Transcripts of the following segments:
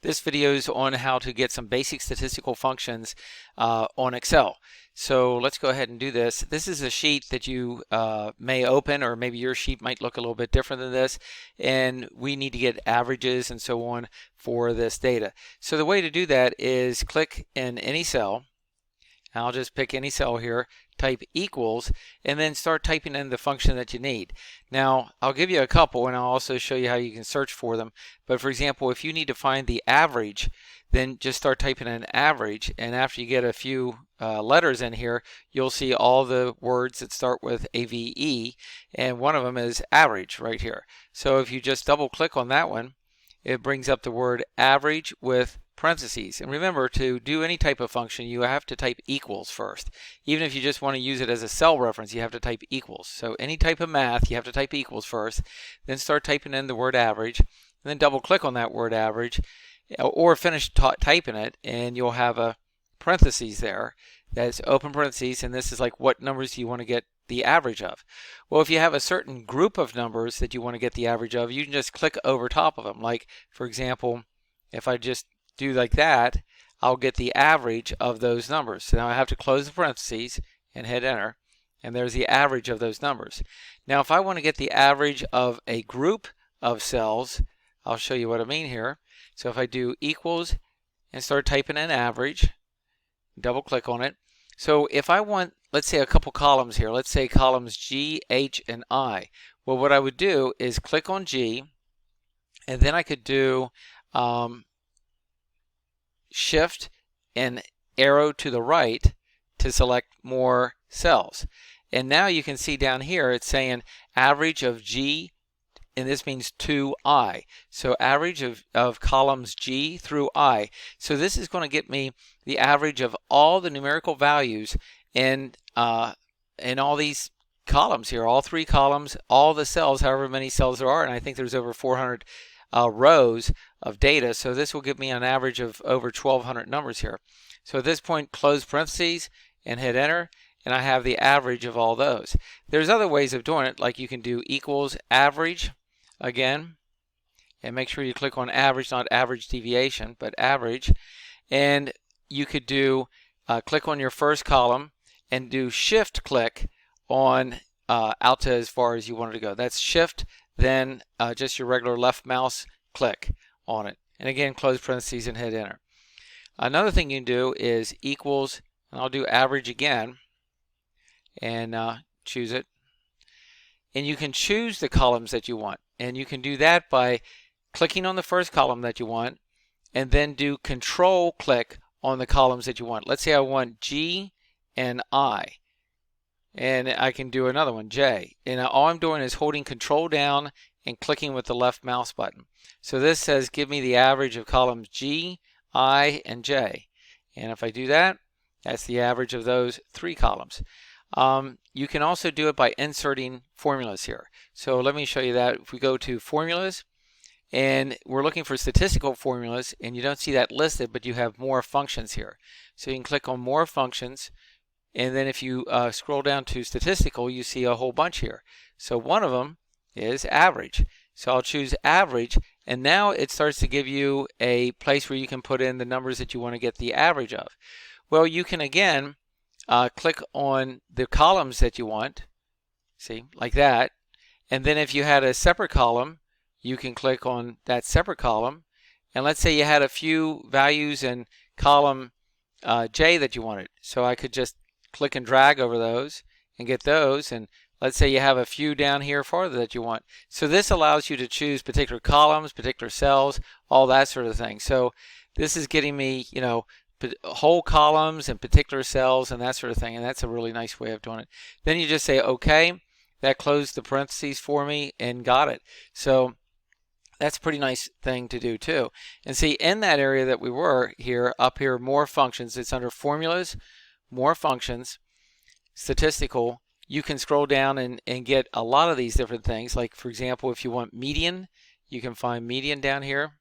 This video is on how to get some basic statistical functions on Excel. So let's go ahead and do this. This is a sheet that you may open, or maybe your sheet might look a little bit different than this, and we need to get averages and so on for this data. So the way to do that is click in any cell. I'll just pick any cell here, type equals, and then start typing in the function that you need. Now, I'll give you a couple, and I'll also show you how you can search for them. But for example, if you need to find the average, then just start typing in average, and after you get a few letters in here, you'll see all the words that start with AVE, and one of them is average right here. So if you just double click on that one, it brings up the word average with parentheses. And remember, to do any type of function, you have to type equals first. Even if you just want to use it as a cell reference, you have to type equals. So any type of math, you have to type equals first, then start typing in the word average, and then double click on that word average, or finish typing it, and you'll have a parentheses there. That's open parentheses, and this is like what numbers do you want to get the average of. Well, if you have a certain group of numbers that you want to get the average of, you can just click over top of them. Like, for example, if I just do like that, I'll get the average of those numbers. So now I have to close the parentheses and hit enter, and there's the average of those numbers. Now if I want to get the average of a group of cells, I'll show you what I mean here. So if I do equals and start typing in average, double click on it. So if I want, let's say, a couple columns here, let's say columns G, H, and I. Well, what I would do is click on G, and then I could do shift and arrow to the right to select more cells. And now you can see down here it's saying average of G, and this means to I. So average of columns G through I. So this is going to get me the average of all the numerical values in all these columns here, all three columns, all the cells, however many cells there are, and I think there's over 400 rows of data. So this will give me an average of over 1,200 numbers here. So at this point, close parentheses and hit enter, and I have the average of all those. There's other ways of doing it, like you can do equals average again, and make sure you click on average, not average deviation, but average. And you could do click on your first column and do shift click on out to as far as you wanted to go. That's shift, then just your regular left mouse click on it, and again close parentheses and hit enter. Another thing you can do is equals, and I'll do average again and choose it, and you can choose the columns that you want, and you can do that by clicking on the first column that you want and then do control click on the columns that you want. Let's say I want G and I, and I can do another one, J, and all I'm doing is holding control down and clicking with the left mouse button. So this says give me the average of columns G, I, and J, and if I do that, that's the average of those three columns. You can also do it by inserting formulas here. So let me show you that. If we go to formulas, and we're looking for statistical formulas, and you don't see that listed, but you have more functions here. So you can click on more functions, and then if you scroll down to statistical, you see a whole bunch here. So one of them is average. So I'll choose average, and now it starts to give you a place where you can put in the numbers that you want to get the average of. Well, you can again click on the columns that you want, see, like that, and then if you had a separate column, you can click on that separate column, and let's say you had a few values in column J that you wanted. So I could just click and drag over those and get those, and let's say you have a few down here farther that you want. So this allows you to choose particular columns, particular cells, all that sort of thing. So this is getting me, you know, whole columns and particular cells and that sort of thing, and that's a really nice way of doing it. Then you just say OK. That closed the parentheses for me and got it. So that's a pretty nice thing to do too. And see, in that area that we were here, up here, more functions, it's under formulas, more functions, statistical. You can scroll down and get a lot of these different things. Like, for example, if you want median, you can find median down here,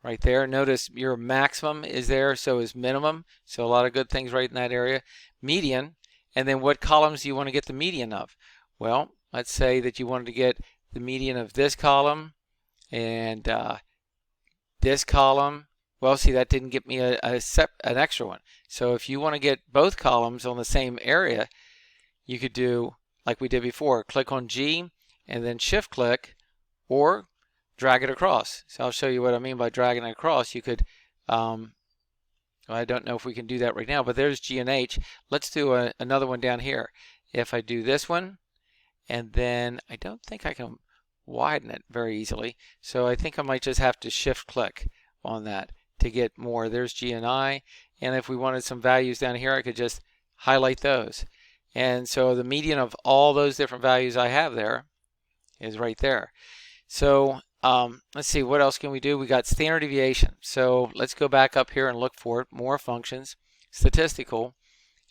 right there. Notice your maximum is there, so is minimum. So a lot of good things right in that area. Median, and then what columns do you want to get the median of? Well, let's say that you wanted to get the median of this column and this column Well, see, that didn't get me an extra one. So if you want to get both columns on the same area, you could do like we did before, click on G and then shift click or drag it across. So I'll show you what I mean by dragging it across. You could, I don't know if we can do that right now, but there's G and H. Let's do another one down here. If I do this one, and then I don't think I can widen it very easily, so I think I might just have to shift click on that to get more. There's G and I, and if we wanted some values down here, I could just highlight those. And so the median of all those different values I have there is right there. So let's see, what else can we do? We got standard deviation. So let's go back up here and look for it. More functions, statistical.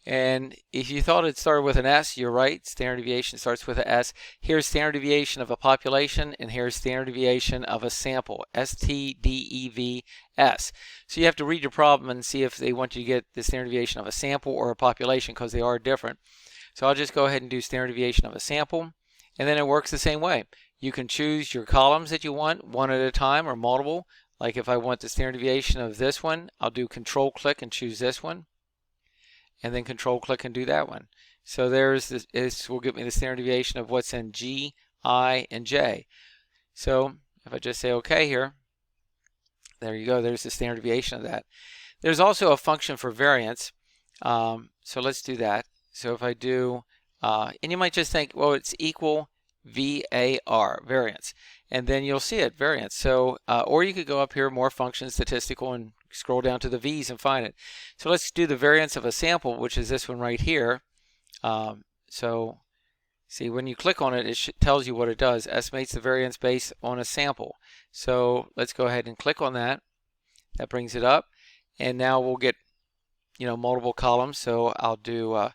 And if you thought it started with an S, you're right. Standard deviation starts with an S. Here's standard deviation of a population, and here's standard deviation of a sample, STDEVS. So you have to read your problem and see if they want you to get the standard deviation of a sample or a population, because they are different. So I'll just go ahead and do standard deviation of a sample, and then it works the same way. You can choose your columns that you want, one at a time or multiple. Like if I want the standard deviation of this one, I'll do control click and choose this one, and then control click and do that one. So there's this will give me the standard deviation of what's in G, I, and J. So if I just say OK here, there you go, there's the standard deviation of that. There's also a function for variance. So let's do that. So if I do, and you might just think, well, it's equal VAR, variance, and then you'll see it, variance. So, or you could go up here, more functions, statistical, and scroll down to the V's and find it. So let's do the variance of a sample, which is this one right here. So see, when you click on it, it tells you what it does, estimates the variance based on a sample. So let's go ahead and click on that. That brings it up, and now we'll get, multiple columns. So I'll do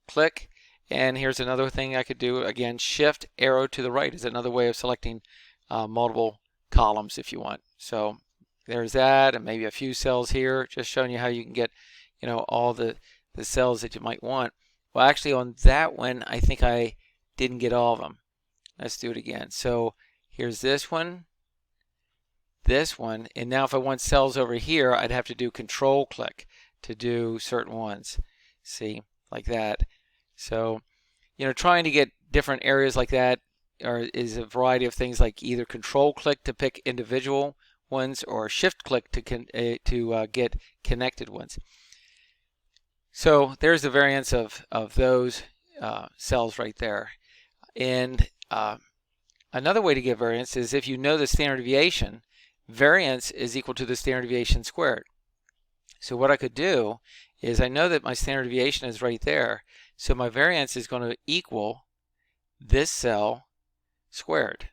click, and here's another thing I could do. Again, shift arrow to the right is another way of selecting multiple columns if you want. So there's that, and maybe a few cells here, just showing you how you can get all the cells that you might want. Well, actually on that one I think I didn't get all of them. Let's do it again. So here's this one, and now if I want cells over here, I'd have to do control click to do certain ones. See, like that. So, trying to get different areas like that is a variety of things, like either control click to pick individual ones or shift click to get connected ones. So there's the variance of those cells right there. And another way to get variance is if you know the standard deviation, variance is equal to the standard deviation squared. So what I could do is I know that my standard deviation is right there, so my variance is going to equal this cell squared.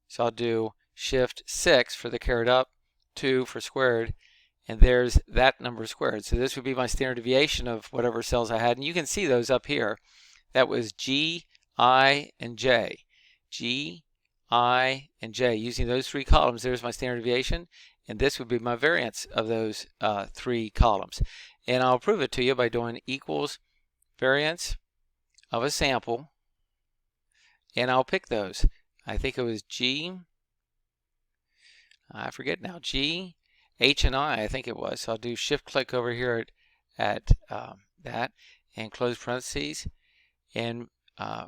So I'll do shift 6 for the caret up, 2 for squared, and there's that number squared. So this would be my standard deviation of whatever cells I had, and you can see those up here. That was G, I, and J. G, I, and J. Using those three columns, there's my standard deviation, and this would be my variance of those three columns. And I'll prove it to you by doing equals variance of a sample, and I'll pick those. I think it was G, I forget now, G, H, and I think it was. So I'll do shift click over here at that and close parentheses, and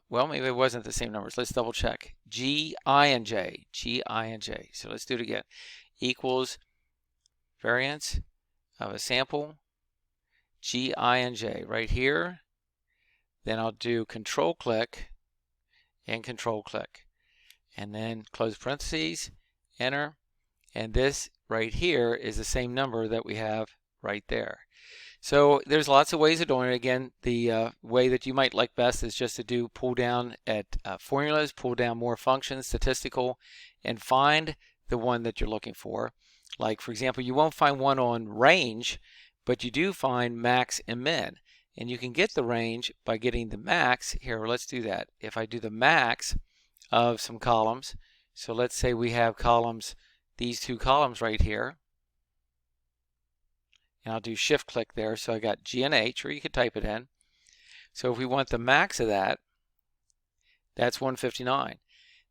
well, maybe it wasn't the same numbers. Let's double check. G, I, and J. G, I, and J. So let's do it again. Equals variance of a sample, G, I, and J right here. Then I'll do control click and control click, and then close parentheses, enter, and this right here is the same number that we have right there. So there's lots of ways of doing it. Again, the way that you might like best is just to do pull down at formulas, pull down more functions, statistical, and find the one that you're looking for. Like, for example, you won't find one on range, but you do find max and min. And you can get the range by getting the max. Here, let's do that. If I do the max of some columns, so let's say we have columns, these two columns right here, and I'll do shift click there, so I got G and H, or you could type it in. So if we want the max of that, that's 159.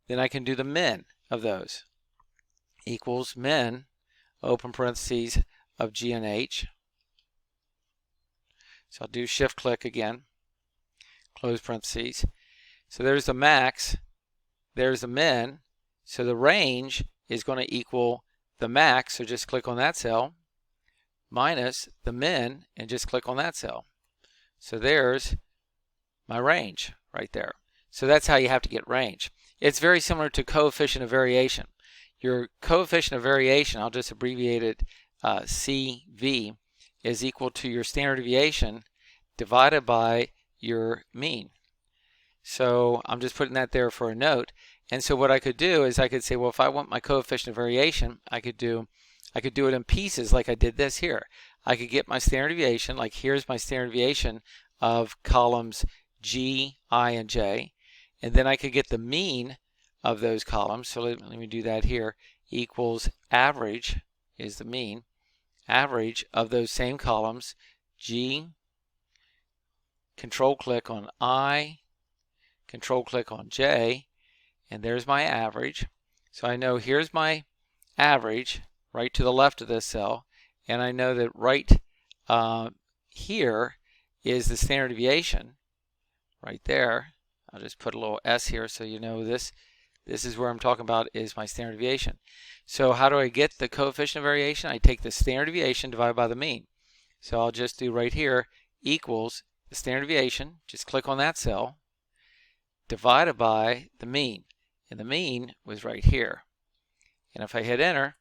Then I can do the min of those, equals min open parentheses, of G and H. So I'll do shift click again, close parentheses. So there's the max, there's the min, so the range is going to equal the max, so just click on that cell, minus the min, and just click on that cell. So there's my range right there. So that's how you have to get range. It's very similar to coefficient of variation. Your coefficient of variation, I'll just abbreviate it CV, is equal to your standard deviation divided by your mean. So I'm just putting that there for a note. And so what I could do is I could say, well, if I want my coefficient of variation, I could do it in pieces like I did this here. I could get my standard deviation, like here's my standard deviation of columns G, I, and J. And then I could get the mean of those columns. So let me do that here. Equals average is the mean. Average of those same columns, G, control click on I, control click on J, and there's my average. So I know here's my average right to the left of this cell, and I know that right here is the standard deviation right there. I'll just put a little S here so you know this is where I'm talking about is my standard deviation. So how do I get the coefficient of variation? I take the standard deviation divided by the mean. So I'll just do right here equals the standard deviation, just click on that cell, divided by the mean. And the mean was right here. And if I hit enter,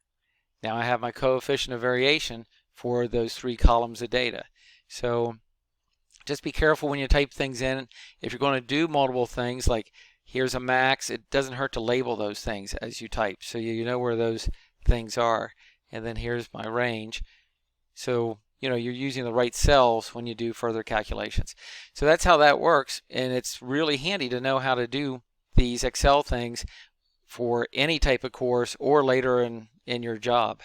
now I have my coefficient of variation for those 3 columns of data. So just be careful when you type things in. If you're going to do multiple things, like here's a max, it doesn't hurt to label those things as you type, so you know where those things are. And then here's my range. So you're using the right cells when you do further calculations. So that's how that works, and it's really handy to know how to do these Excel things for any type of course or later in your job.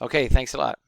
Okay, thanks a lot.